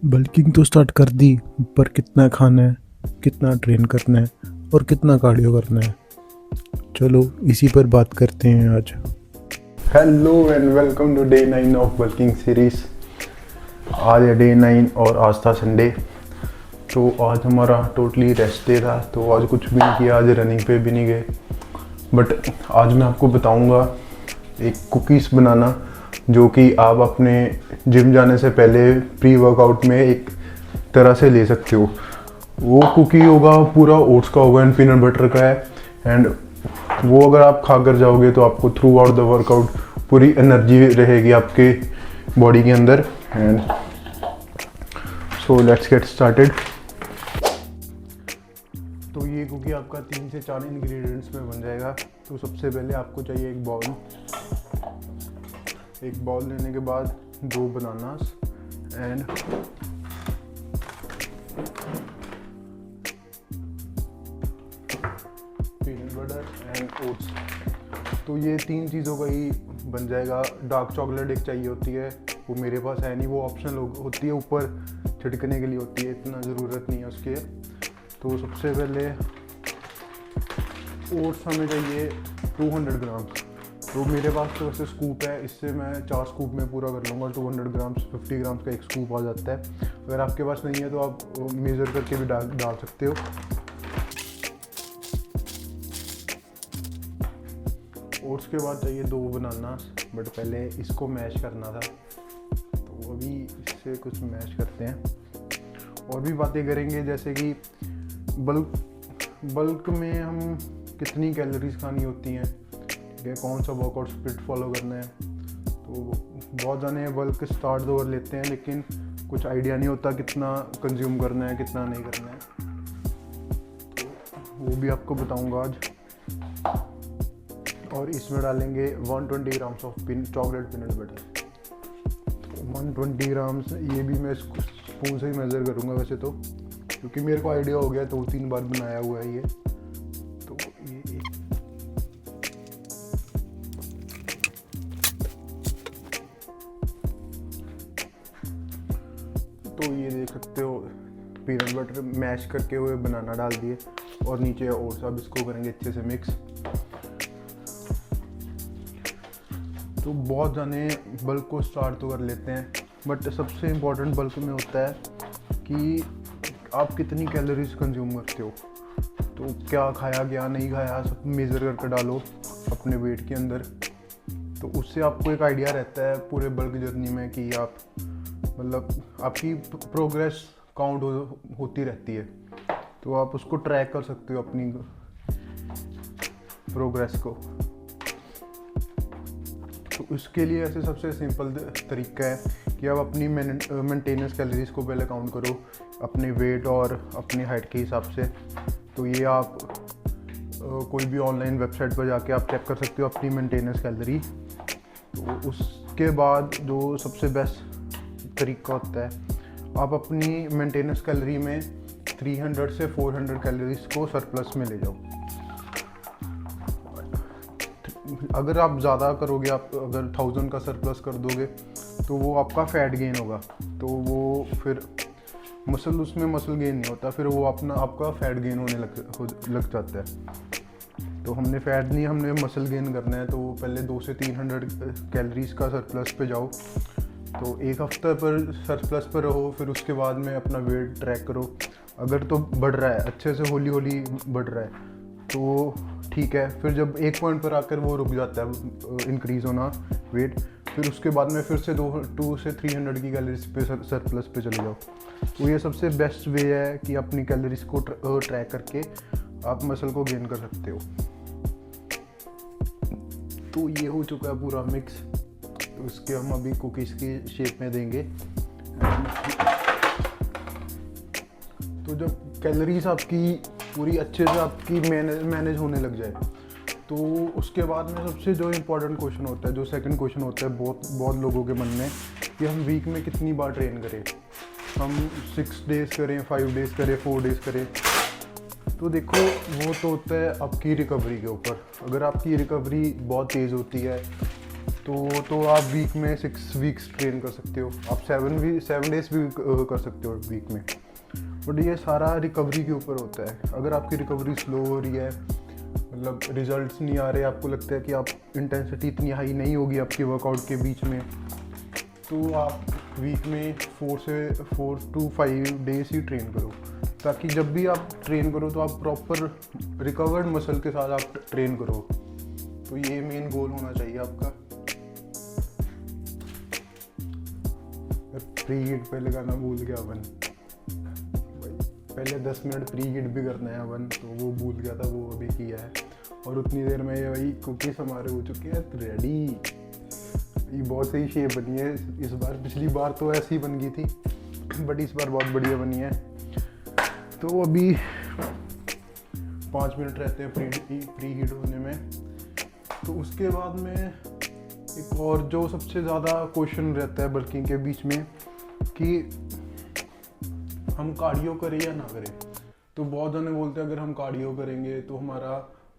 Bulking तो start कर दी, पर कितना खाना है, कितना ट्रेन करना है और कितना कार्डियो करना है, चलो इसी पर बात करते हैं आज। Hello and welcome to day 9 of bulking series. आज है डे 9 और आज था संडे। तो आज हमारा टोटली रेस्ट डे था, तो आज कुछ भी नहीं किया, आज रनिंग पे भी नहीं गए। बट आज मैं आपको बताऊंगा एक कुकीज़ बनाना जो कि आप अपने जिम जाने से पहले प्री वर्कआउट में एक तरह से ले सकते हो। वो कुकी होगा पूरा ओट्स का होगा एंड पीनट बटर का है, एंड वो अगर आप खा कर जाओगे तो आपको थ्रू आउट द वर्कआउट पूरी एनर्जी रहेगी आपके बॉडी के अंदर। And so let's get started. तो ये कुकी आपका 3 से 4 इंग्रेडिएंट्स में बन जाएगा। तो सबसे पहले आपको चाहिए एक बाउल लेने के बाद 2 bananas and peanut butter and oats. तो ये 3 चीज़ों का ही बन जाएगा। डार्क चॉकलेट एक चाहिए होती है, वो मेरे पास है नहीं, वो ऑप्शनल होती है, ऊपर छिड़कने के लिए होती है, इतना ज़रूरत नहीं है उसके। तो सबसे पहले ओट्स हमें चाहिए 200 ग्राम। तो मेरे पास तो वैसे स्कूप है, इससे मैं 4 स्कूप में पूरा कर लूँगा। 200 ग्राम्स 50 ग्राम्स का एक स्कूप आ जाता है। अगर आपके पास नहीं है तो आप मेज़र करके भी डाल सकते हो। ओट्स के बाद चाहिए 2 बनानास, बट पहले इसको मैश करना था, तो अभी इससे कुछ मैश करते हैं। और भी बातें करेंगे जैसे कि बल्क में हम कितनी कैलोरीज खानी होती हैं, ठीक है, कौन सा वर्कआउट स्प्लिट फॉलो करना है। तो बहुत जाने बल्क स्टार्ट तो कर लेते हैं, लेकिन कुछ आइडिया नहीं होता कितना कंज्यूम करना है कितना नहीं करना है। तो वो भी आपको बताऊंगा आज। और इसमें डालेंगे 120 grams of chocolate peanut butter. 120 grams, ये भी मैं स्पून से ही मेज़र करूँगा वैसे तो, क्योंकि मेरे को आइडिया हो गया, 2-3 बार बनाया हुआ है ये। तो ये देख सकते हो, पीनट बटर मैश करके हुए बनाना डाल दिए और नीचे ओट्स। अब इसको करेंगे अच्छे से मिक्स। तो बहुत जाने बल्क को स्टार्ट तो कर लेते हैं, बट सबसे इम्पोर्टेंट बल्क में होता है कि आप कितनी कैलोरीज कंज्यूम करते हो। तो क्या खाया क्या नहीं खाया सब मेज़र करके डालो अपने वेट के अंदर। तो उससे आपको एक आइडिया रहता है पूरे बल्क जर्नी में कि आप मतलब आपकी प्रोग्रेस काउंट होती रहती है, तो आप उसको ट्रैक कर सकते हो अपनी प्रोग्रेस को। तो उसके लिए ऐसे सबसे सिंपल तरीका है कि आप अपनी मेंटेनेंस कैलोरीज को पहले काउंट करो अपने वेट और अपनी हाइट के हिसाब से। तो ये आप कोई भी ऑनलाइन वेबसाइट पर जाके आप चेक कर सकते हो अपनी मेंटेनेंस कैलोरी। तो उसके बाद जो सबसे बेस्ट तरीका होता है, आप अपनी मेंटेनेंस कैलोरी में 300 से 400 कैलोरीज को सरप्लस में ले जाओ। अगर आप ज़्यादा करोगे, आप अगर 1000 का सरप्लस कर दोगे तो वो आपका फैट गेन होगा, तो वो फिर उसमें मसल गेन नहीं होता, फिर वो आपका फैट गेन होने लग जाता है। तो हमने फैट नहीं, हमने मसल गेन करना है, तो पहले 200 से 300 कैलोरीज का सरप्लस पे जाओ। तो एक हफ्ते पर सरप्लस पर रहो, फिर उसके बाद में अपना वेट ट्रैक करो। अगर तो बढ़ रहा है अच्छे से, होली होली बढ़ रहा है तो ठीक है। फिर जब एक पॉइंट पर आकर वो रुक जाता है इंक्रीज़ होना वेट, फिर उसके बाद में फिर से 200 से 300 की कैलोरीज पे सरप्लस पे चले जाओ। तो ये सबसे बेस्ट वे है कि अपनी कैलोरीज को ट्रैक करके आप मसल को गेन कर सकते हो। तो ये हो चुका है पूरा मिक्स। तो इसके हम अभी कुकीज़ की शेप में देंगे। तो जब कैलोरीज आपकी पूरी अच्छे से आपकी मैनेज होने लग जाए, तो उसके बाद में सबसे जो इम्पोर्टेंट क्वेश्चन होता है, जो सेकंड क्वेश्चन होता है बहुत लोगों के मन में, कि हम वीक में कितनी बार ट्रेन करें। हम 6 डेज़ करें, 5 डेज़ करें, 4 डेज़ करें। तो देखो, वो तो होता है आपकी रिकवरी के ऊपर। अगर आपकी रिकवरी बहुत तेज़ होती है तो तो आप वीक में 6 वीक्स ट्रेन कर सकते हो, आप 7 डेज भी कर सकते हो वीक में। बट ये सारा रिकवरी के ऊपर होता है। अगर आपकी रिकवरी स्लो हो रही है, मतलब रिजल्ट्स नहीं आ रहे, आपको लगता है कि आप इंटेंसिटी इतनी हाई नहीं होगी आपके वर्कआउट के बीच में, तो आप वीक में 4 to 5 डेज ही ट्रेन करो, ताकि जब भी आप ट्रेन करो तो आप प्रॉपर रिकवर्ड मसल के साथ आप ट्रेन करो। तो ये मेन गोल होना चाहिए आपका। प्री हीट पहले गाना भूल गया अपन भाई, पहले 10 मिनट प्री हीट भी करना है अपन, तो वो भूल गया था, वो अभी किया है। और उतनी देर में ये भाई कुकीज़ हमारे हो चुके हैं रेडी। ये बहुत सही शेप बनी है इस बार, पिछली बार तो ऐसी बन गई थी, बट इस बार बहुत बढ़िया बनी है। तो अभी 5 मिनट रहते हैं प्री हीट होने में। तो उसके बाद में एक और जो सबसे ज़्यादा क्वेश्चन रहता है बल्किंग के बीच में, कि हम कार्डियो करें या ना करें। तो बहुत जने बोलते हैं अगर हम कार्डियो करेंगे तो हमारा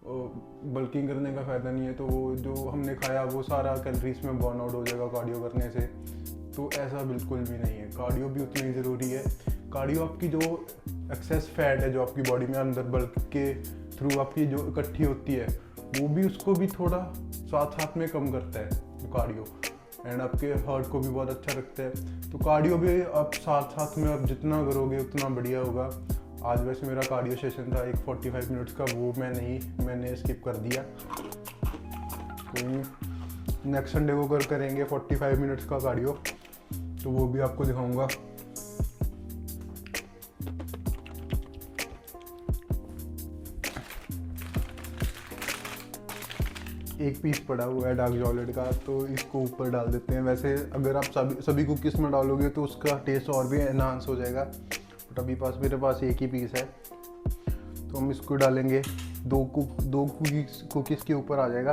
बल्किंग करने का फ़ायदा नहीं है, तो वो जो हमने खाया वो सारा कैलोरीज में बर्न आउट हो जाएगा कार्डियो करने से। तो ऐसा बिल्कुल भी नहीं है, कार्डियो भी उतना ही ज़रूरी है। कार्डियो आपकी जो एक्सेस फैट है जो आपकी बॉडी में अंदर बल्क के थ्रू आपकी जो इकट्ठी होती है, वो भी उसको भी थोड़ा साथ साथ में कम करता है कार्डियो, एंड आपके हार्ट को भी बहुत अच्छा रखता है। तो कार्डियो भी आप साथ साथ में आप जितना करोगे उतना बढ़िया होगा। आज वैसे मेरा कार्डियो सेशन था एक 45 मिनट्स का, वो मैंने स्किप कर दिया। तो नेक्स्ट संडे को करेंगे 45 मिनट्स का कार्डियो, तो वो भी आपको दिखाऊंगा। एक पीस पड़ा हुआ है डार्क चॉकलेट का, तो इसको ऊपर डाल देते हैं। वैसे अगर आप सभी कुकीज़ में डालोगे तो उसका टेस्ट और भी एनहांस हो जाएगा, बट अभी मेरे पास एक ही पीस है, तो हम इसको डालेंगे। दो कुकीज़ के ऊपर आ जाएगा।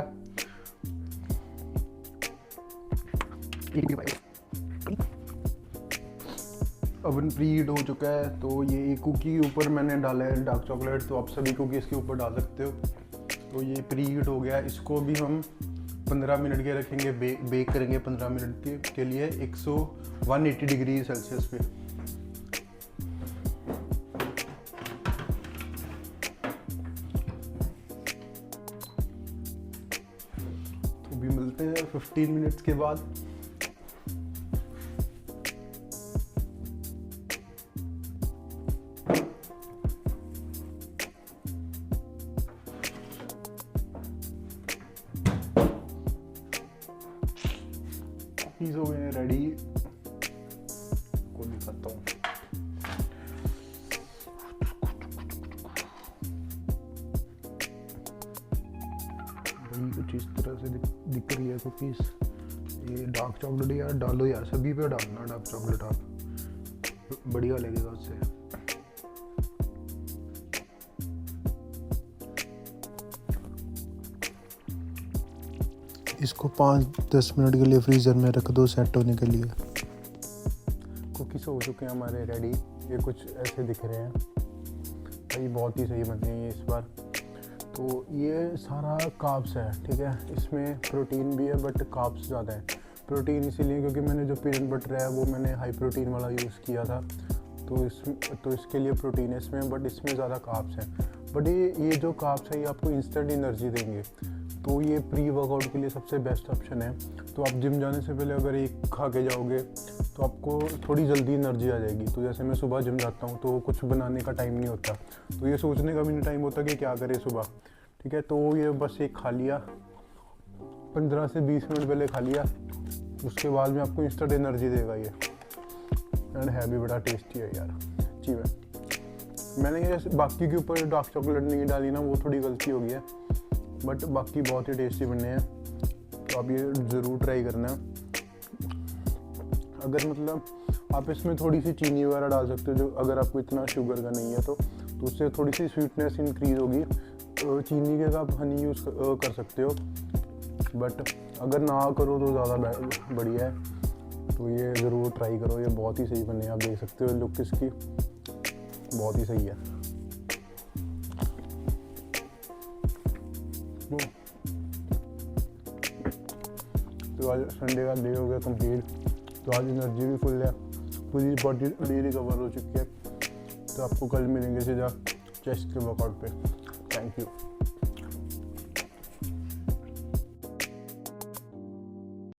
ओवन प्री हीट हो चुका है, तो ये एक कुकी के ऊपर मैंने डाला है डार्क चॉकलेट, तो आप सभी कुकीज़ के ऊपर डाल सकते हो। तो ये प्री हीट हो गया, इसको भी हम 15 मिनट के रखेंगे, बेक करेंगे 15 मिनट के लिए 180 डिग्री सेल्सियस पे। तो भी मिलते हैं 15 मिनट्स के बाद। कुकीज़ हो गए हैं रेडी, को दिखाता हूँ। वही कुछ इस तरह से दिख रही है कुकीज़। ये डार्क चॉकलेट यार डालो यार, सभी पे डालना डार्क चॉकलेट, आप बढ़िया लगेगा उससे। इसको 5-10 मिनट के लिए फ्रीज़र में रख दो सेट होने के लिए। कुकीज़ हो चुके हैं हमारे रेडी, ये कुछ ऐसे दिख रहे हैं भाई, बहुत ही सही बन रही है इस बार। तो ये सारा कार्ब्स है, ठीक है, इसमें प्रोटीन भी है बट कार्ब्स ज़्यादा है। प्रोटीन इसीलिए क्योंकि मैंने जो पीनट बटर है वो मैंने हाई प्रोटीन वाला यूज़ किया था, तो इसके लिए प्रोटीन है इसमें, बट इसमें ज़्यादा कार्ब्स हैं। बट ये जो कार्ब्स है ये आपको इंस्टेंट एनर्जी देंगे, तो ये प्री वर्कआउट के लिए सबसे बेस्ट ऑप्शन है। तो आप जिम जाने से पहले अगर एक खा के जाओगे तो आपको थोड़ी जल्दी एनर्जी आ जाएगी। तो जैसे मैं सुबह जिम जाता हूँ तो कुछ बनाने का टाइम नहीं होता, तो ये सोचने का भी नहीं टाइम होता कि क्या करें सुबह, ठीक है। तो ये बस एक खा लिया, 15 से 20 मिनट पहले खा लिया, उसके बाद में आपको इंस्टेंट एनर्जी देगा ये, एंड है भी बड़ा टेस्टी है यार, अच्छी है। मैंने ये बाकी के ऊपर डार्क चॉकलेट नहीं डाली ना, वो थोड़ी गलती हो गई है, बट बाकी बहुत ही टेस्टी बने हैं। तो आप ये ज़रूर ट्राई करना। अगर मतलब आप इसमें थोड़ी सी चीनी वगैरह डाल सकते हो, जो अगर आपको इतना शुगर का नहीं है तो उससे थोड़ी सी स्वीटनेस इंक्रीज़ होगी। तो चीनी के आप हनी यूज़ कर सकते हो, बट अगर ना करो तो ज़्यादा बढ़िया है। तो ये ज़रूर ट्राई करो, ये बहुत ही सही बने, आप देख सकते हो लुक इसकी बहुत ही सही है। तो संडे का डे हो गया कंप्लीट। तो आज एनर्जी भी फुल है, पूरी बॉडी रिकवर हो चुकी है। तो आपको कल मिलेंगे सीधा चेस्ट के वर्कआउट पे। Thank you.